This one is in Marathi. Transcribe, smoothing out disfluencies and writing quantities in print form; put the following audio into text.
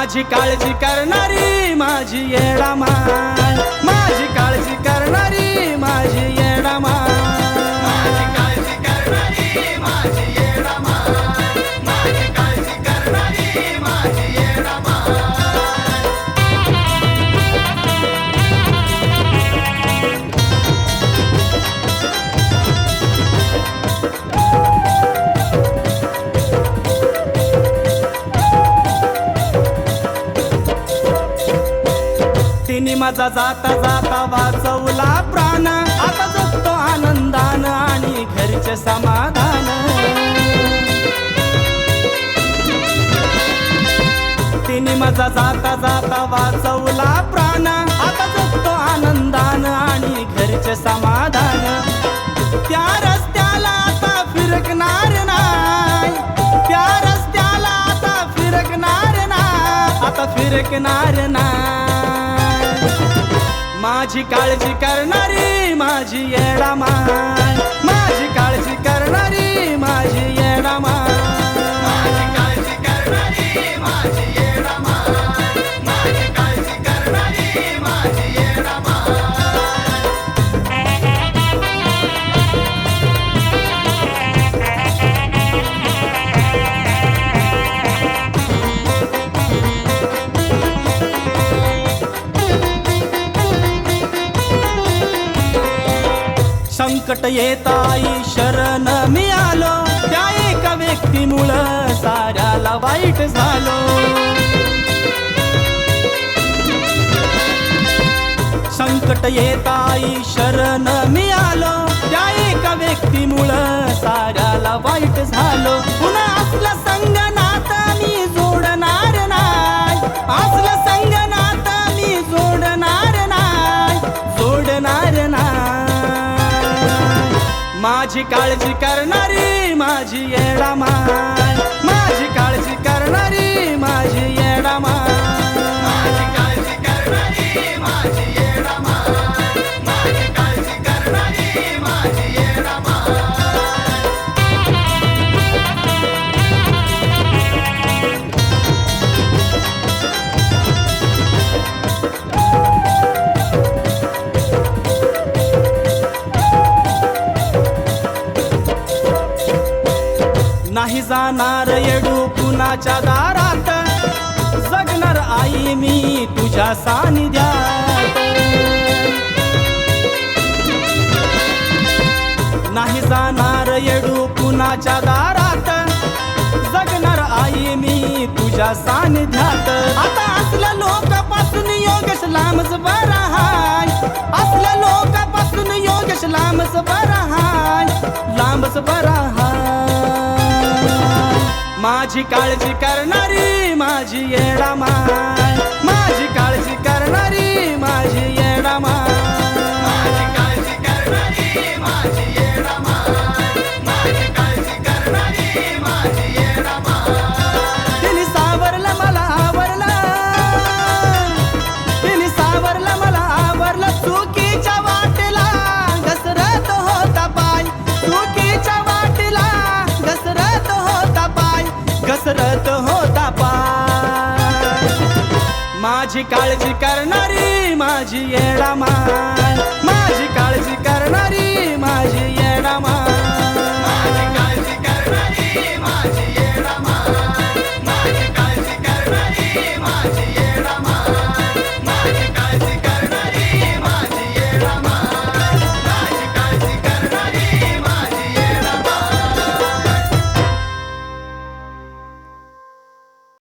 माझी काळजी करणारी माझी येडा माय, माझी काळजी करणारी माझी येडा माय, माझी काळजी करणारी माझी येडा माय, माझी काळजी करणारी माझी येडा माय. तिने माझा जाता जाता वाचवला प्राण, आता जगतो आनंदान आणि घरचे समाधान. तिने माझा जाता जाता वाचवला प्राण, आता जगतो आनंदान आणि घरचे समाधान. त्या रस्त्याला आता फिरकणार नाही, त्या रस्त्याला आता फिरकणार नाही, आता फिरकणार नाही. माझी काळजी करणारी माझी येडा माय, माझी काळजी करणारी माझी येडा माय, माझी काळजी करणारी माझी येडा माय, माझी काळजी करणारी माझी येडा माय. संकट येताई शरण मी आलो, त्या एका व्यक्तीमुळं साऱ्याला वाईट झालो. संकट येताई शरण मी आलो, त्या एका व्यक्तीमुळं साऱ्याला वाईट झालो. पुन्हा असला संगनात मी जोडणार नाही, असला संगनात मी जोडणार नाही, जोडणार नाही. माझी काळजी करणारी माझी येडा माय, माझी काळजी करणारी माझी येडा माय, माझी काळजी करणारी माझी येडा माय, माझी काळजी करणारी माझी येडा माय. नाही जाणार येडू कुणाच्या दारात, जगणार आई मी तुझ्या सानिध्यात. नाही जाणार येडू कुणाच्या दारात, जगणार आई मी तुझ्या सानिध्यात. आता असल्या लोकांपासून योगेश लांबच बरा हाय, असल्या लोकांपासून योगेश लांबच बरा हाय, लांबच बरा हाय. माझी काळजी करणारी माझी येडा माय, माझी काळजी करणारी माझी येडा माय, माझी काळजी करणारी माझी येडा माय, माझी काळजी करणारी माझी येडा माय. तिने सावरलं मला आवरलं, तिने सावरलं मला आवरलं. चुकीच्या वाटेला घसरत होता पाय, चुकीच्या वाटेला घसरत होता पाय, घसरत होता पाय. माझी काळजी करणारी माझी येडा माय.